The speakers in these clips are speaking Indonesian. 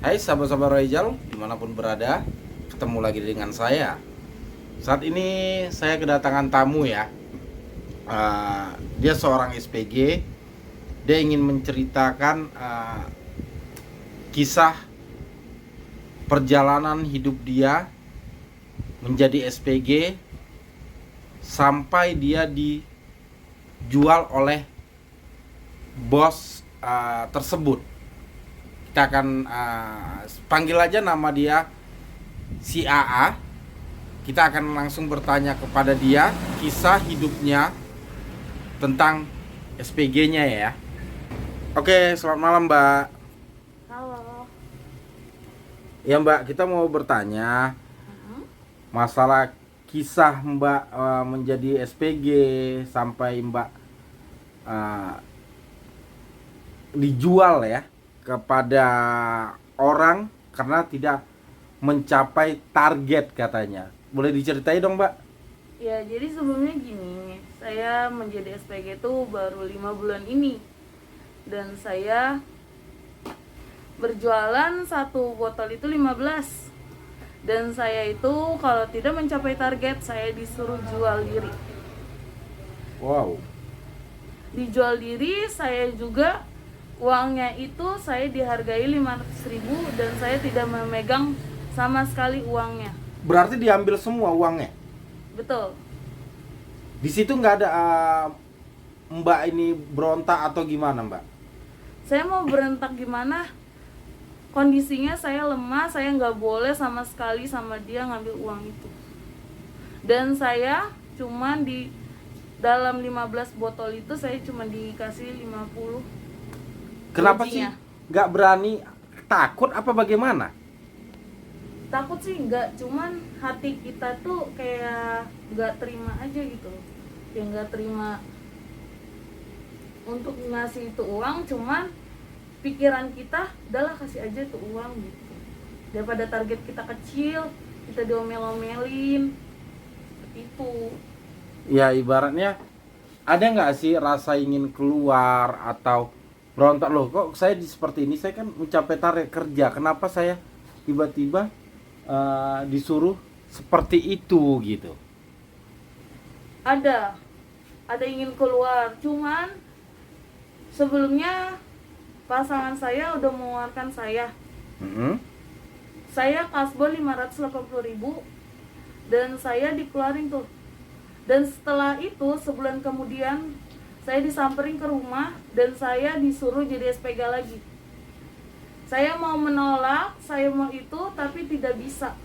Hai sahabat-sahabat Royal, dimanapun berada, ketemu lagi dengan saya. Saat ini saya kedatangan tamu ya. Dia seorang SPG. Dia ingin menceritakan kisah perjalanan hidup dia menjadi SPG sampai dia dijual oleh bos tersebut. Kita akan panggil aja nama dia si AA. Kita akan langsung bertanya kepada dia kisah hidupnya tentang SPG-nya ya. Oke, selamat malam Mbak. Halo. Ya Mbak, kita mau bertanya masalah kisah Mbak menjadi SPG sampai Mbak dijual ya kepada orang karena tidak mencapai target katanya. Boleh diceritain dong Mbak? Ya, jadi sebelumnya gini, saya menjadi SPG itu baru 5 bulan ini. Dan saya berjualan satu botol itu 15. Dan saya itu kalau tidak mencapai target, saya disuruh jual diri. Wow. Dijual diri, saya juga uangnya itu saya dihargai 500.000 dan saya tidak memegang sama sekali uangnya. Berarti diambil semua uangnya? Betul. Di situ nggak ada Mbak ini berontak atau gimana Mbak? Saya mau berontak gimana? Kondisinya saya lemah, saya nggak boleh sama sekali sama dia ngambil uang itu. Dan saya cuman di dalam 15 botol itu saya cuma dikasih 50. Kenapa gajinya. sih nggak berani? Takut apa bagaimana? Takut sih nggak, cuman hati kita tuh kayak nggak terima aja gitu. Ya nggak terima untuk ngasih itu uang, cuman pikiran kita udahlah kasih aja tuh uang gitu. Daripada target kita kecil, kita diomel-omelin seperti itu. Ya ibaratnya ada nggak sih rasa ingin keluar atau berontak, loh kok saya seperti ini, saya kan mencapai target kerja, kenapa saya tiba-tiba disuruh seperti itu gitu? Ada ingin keluar, cuman sebelumnya pasangan saya udah mengeluarkan saya. Saya kasbon 580.000 dan saya dikeluarin tuh. Dan setelah itu sebulan kemudian saya disamperin ke rumah dan saya disuruh jadi SPG lagi. Saya mau menolak, saya mau itu, tapi tidak bisa.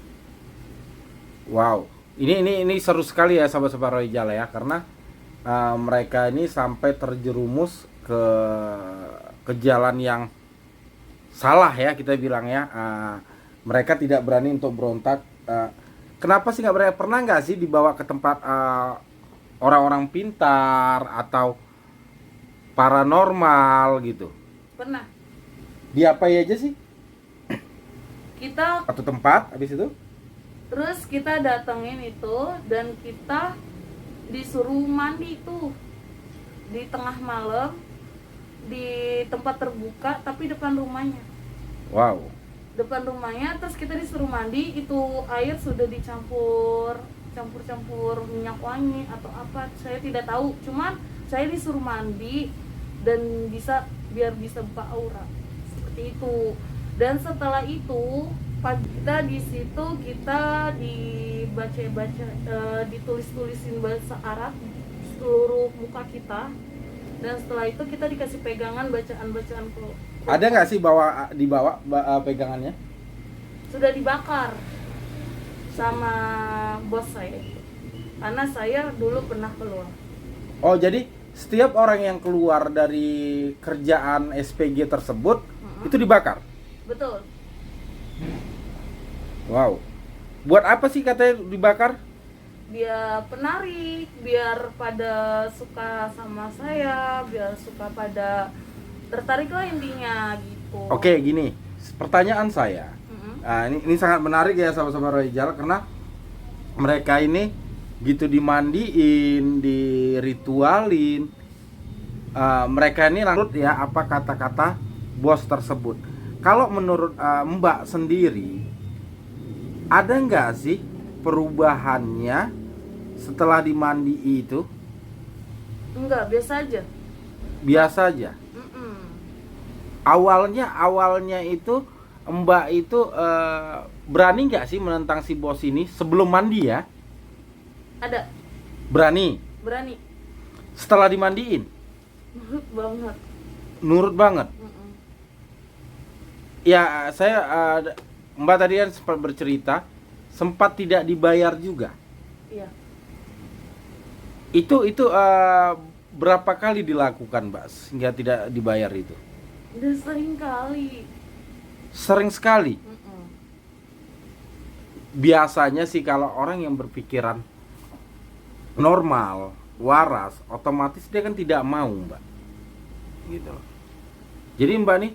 Wow, ini seru sekali ya sahabat-sahabat Royal ya, karena mereka ini sampai terjerumus ke jalan yang salah ya, kita bilang ya. Mereka tidak berani untuk berontak. Kenapa sih nggak berani? Pernah nggak sih dibawa ke tempat orang-orang pintar atau paranormal gitu? Pernah. Diapain aja sih? Kita Atau tempat habis itu? terus kita datengin itu dan kita disuruh mandi itu di tengah malam di tempat terbuka tapi depan rumahnya. Wow. Depan rumahnya, terus kita disuruh mandi, itu air sudah dicampur minyak wangi atau apa, saya tidak tahu, cuman saya disuruh mandi dan biar bisa buka aura seperti itu. Dan setelah itu kita di situ kita ditulis-tulisin bahasa Arab seluruh muka kita, dan setelah itu kita dikasih pegangan bacaan-bacaan. Ada nggak sih dibawa pegangannya? Sudah dibakar sama bos saya itu, karena saya dulu pernah keluar. Oh, jadi setiap orang yang keluar dari kerjaan SPG tersebut itu dibakar? Betul. Wow. Buat apa sih katanya dibakar? Biar penarik, biar pada suka sama saya, biar suka pada tertarik lah intinya gitu. Oke, gini. Pertanyaan saya. Nah, ini sangat menarik ya sahabat-sahabat Royal, karena mereka ini gitu dimandiin, diritualin, mereka ini lanjut ya apa kata-kata bos tersebut. Kalau menurut Mbak sendiri, ada nggak sih perubahannya setelah dimandi itu? Enggak, biasa aja. Biasa aja. Mm-mm. Awalnya itu Mbak itu berani nggak sih menentang si bos ini sebelum mandi ya? Ada, Berani. berani. Setelah dimandiin, Nurut banget. nurut banget. Mm-mm. Ya saya Mbak tadi kan sempat bercerita sempat tidak dibayar juga. Iya. Itu berapa kali dilakukan, Mbak, sehingga tidak dibayar itu? Udah sering kali. Sering sekali. Mm-mm. Biasanya sih kalau orang yang berpikiran normal, waras, otomatis dia kan tidak mau, Mbak. Gitu loh. Jadi Mbak nih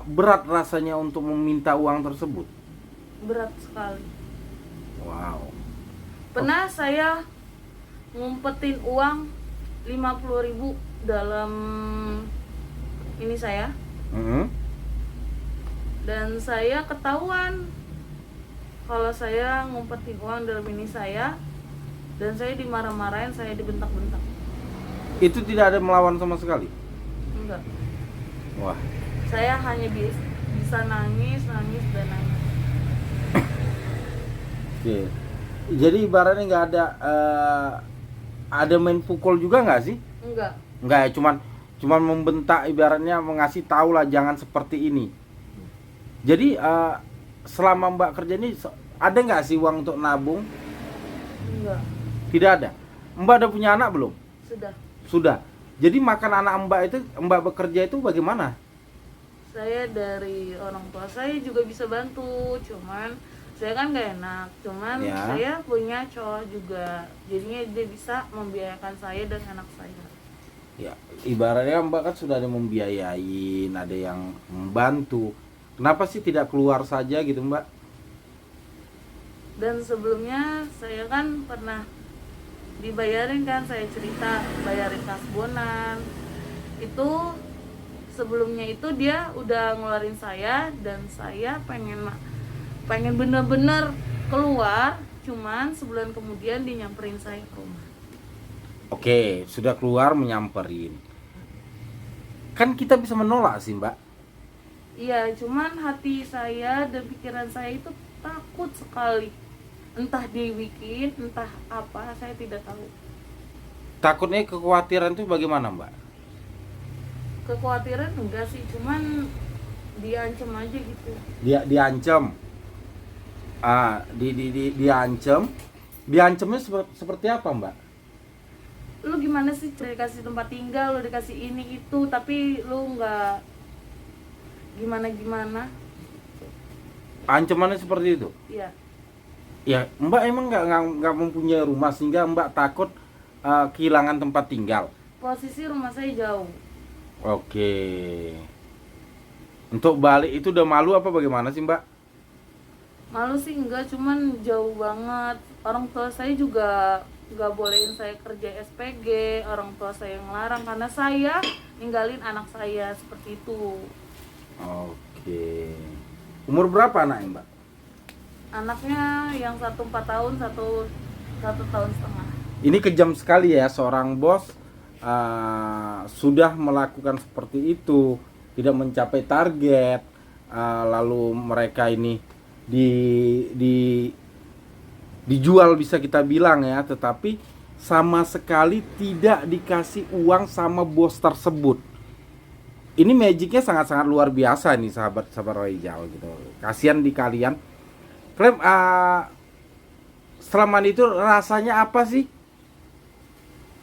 berat rasanya untuk meminta uang tersebut. Berat sekali. Wow. Pernah saya ngumpetin uang 50.000 dalam ini saya, Mhm. dan saya ketahuan kalau saya ngumpetin uang dalam ini saya, dan saya dimarah-marahin, saya dibentak-bentak. Itu tidak ada melawan sama sekali. Enggak. Wah. Saya hanya bisa nangis dan nangis. Oke. Jadi ibaratnya nggak ada main pukul juga nggak sih? Enggak. Nggak ya, cuman membentak, ibaratnya mengasih tahu lah jangan seperti ini. Jadi selama Mbak kerja ini ada nggak sih uang untuk nabung? Enggak. Tidak ada. Mbak udah punya anak belum? Sudah. Sudah. Jadi makan anak Mbak itu, Mbak bekerja itu bagaimana? Saya dari orang tua saya juga bisa bantu, cuman saya kan nggak enak. Cuman Ya. saya punya cowok juga, jadinya dia bisa membiayakan saya dan anak saya. Ya, ibaratnya Mbak kan sudah ada yang membiayain, ada yang membantu. Kenapa sih tidak keluar saja gitu, Mbak? Dan sebelumnya saya kan pernah dibayarin, kan saya cerita bayarin kasbonan itu. Sebelumnya itu dia udah ngeluarin saya, dan saya pengen bener-bener keluar, cuman sebulan kemudian dia nyamperin saya ke rumah. Oke, sudah keluar menyamperin. Kan kita bisa menolak sih, Mbak. Iya, cuman hati saya dan pikiran saya itu takut sekali. Entah dibikin, entah apa, saya tidak tahu. Takutnya kekhawatiran itu bagaimana, Mbak? Kekhawatiran enggak sih, cuman diancam aja gitu. Dia diancam. Diancam. Diancamnya seperti apa, Mbak? Lu gimana sih, dikasih tempat tinggal, lu dikasih ini itu, tapi lu nggak gimana-gimana. Ancamannya seperti itu. Iya. Ya, Mbak emang nggak mempunyai rumah sehingga Mbak takut kehilangan tempat tinggal. Posisi rumah saya jauh. Oke. Untuk balik itu udah malu apa bagaimana sih, Mbak? Malu sih enggak, cuman jauh banget. Orang tua saya juga nggak bolehin saya kerja SPG. Orang tua saya ngelarang karena saya ninggalin anak saya seperti itu. Oke. Umur berapa anaknya, Mbak? Anaknya yang satu 4 tahun, satu 1,5 tahun. Ini kejam sekali ya, seorang bos sudah melakukan seperti itu, tidak mencapai target, lalu mereka ini dijual bisa kita bilang ya, tetapi sama sekali tidak dikasih uang sama bos tersebut. Ini magicnya sangat-sangat luar biasa nih, sahabat Royal gitu. Kasihan di kalian. Klaim selama itu rasanya apa sih?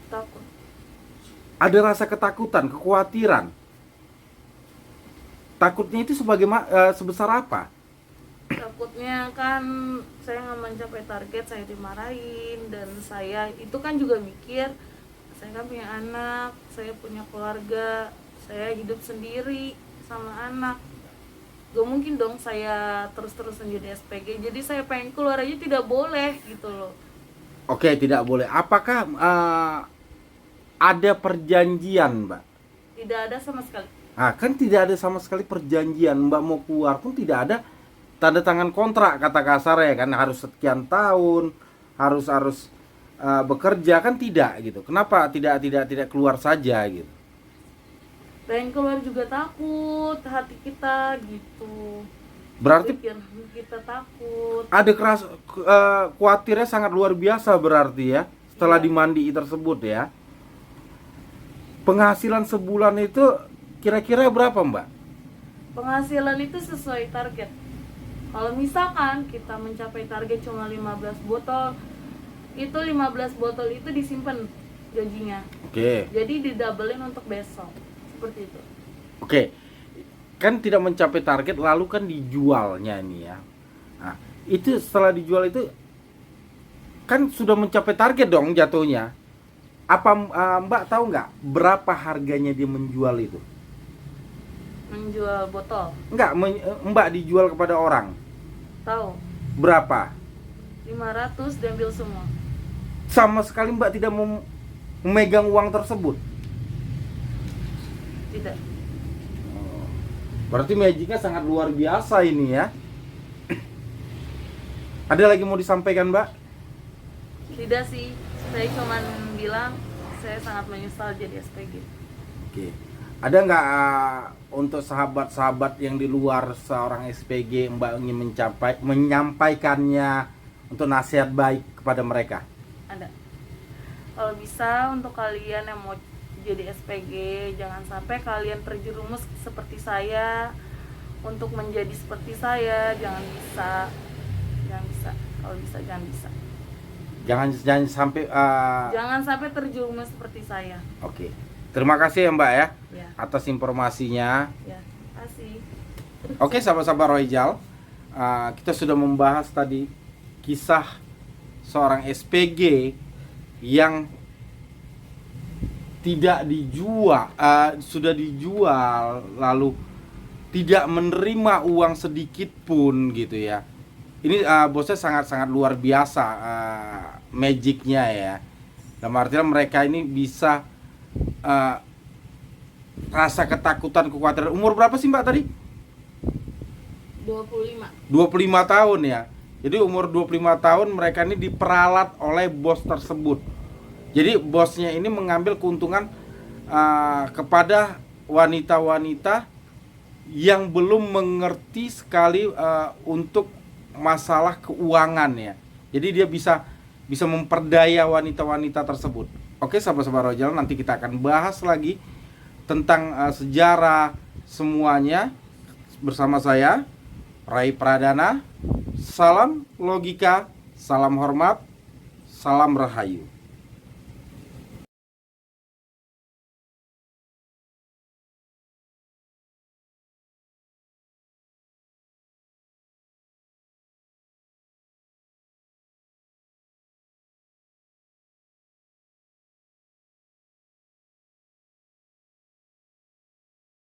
Takut. Ada rasa ketakutan, kekhawatiran. Takutnya itu sebesar apa? Takutnya kan saya nggak mencapai target, saya dimarahin, dan saya itu kan juga mikir saya kan punya anak, saya punya keluarga, saya hidup sendiri sama anak. Gak mungkin dong saya terus-terusan jadi SPG. Jadi saya pengen keluar aja tidak boleh gitu loh. Oke, tidak boleh. Apakah ada perjanjian, Mbak? Tidak ada sama sekali. Nah, kan tidak ada sama sekali perjanjian. Mbak mau keluar pun tidak ada tanda tangan kontrak, kata kasar ya kan, harus sekian tahun, harus bekerja, kan tidak gitu. Kenapa tidak keluar saja gitu? Pengen keluar juga takut, hati kita gitu. Berarti Pikiran kita takut. ada khawatirnya sangat luar biasa berarti ya, setelah Iya. dimandi tersebut ya. Penghasilan sebulan itu kira-kira berapa, Mbak? Penghasilan itu sesuai target. Kalau misalkan kita mencapai target cuma 15 botol, itu 15 botol itu disimpan gajinya. Oke. Jadi didabelin untuk besok. Seperti itu. Oke. Kan tidak mencapai target lalu kan dijualnya ini ya. Nah, itu setelah dijual itu kan sudah mencapai target dong jatuhnya. Apa Mbak tahu nggak berapa harganya dia menjual itu? Menjual botol. Enggak, Mbak dijual kepada orang. Tahu. Berapa? 500 diambil semua. Sama sekali Mbak tidak memegang uang tersebut. Tidak. Berarti magicnya sangat luar biasa ini ya. Ada lagi mau disampaikan, Mbak? Tidak sih. Saya cuman bilang saya sangat menyesal jadi SPG. Oke. Ada nggak untuk sahabat-sahabat yang di luar seorang SPG Mbak ingin menyampaikannya untuk nasihat baik kepada mereka? Ada. Kalau bisa untuk kalian yang mau jadi SPG, jangan sampai kalian terjerumus seperti saya. Untuk menjadi seperti saya, jangan bisa. Kalau bisa jangan bisa. Jangan sampai Jangan sampai terjerumus seperti saya. Oke. Terima kasih ya, Mbak ya Ya, atas informasinya. ya. Kasih. Oke, sahabat-sahabat Royal, kita sudah membahas tadi kisah seorang SPG yang tidak dijual, sudah dijual lalu tidak menerima uang sedikit pun gitu ya. Ini bosnya sangat-sangat luar biasa magicnya ya. Dalam artian mereka ini bisa rasa ketakutan, kekhawatiran. Umur berapa sih Mbak tadi? 25. 25 tahun ya. Jadi umur 25 tahun mereka ini diperalat oleh bos tersebut. Jadi bosnya ini mengambil keuntungan kepada wanita-wanita yang belum mengerti sekali untuk masalah keuangan ya. Jadi dia bisa memperdaya wanita-wanita tersebut. Oke, sahabat-sahabat Royal, nanti kita akan bahas lagi tentang sejarah semuanya bersama saya, Ray Pradana. Salam logika, salam hormat, salam rahayu.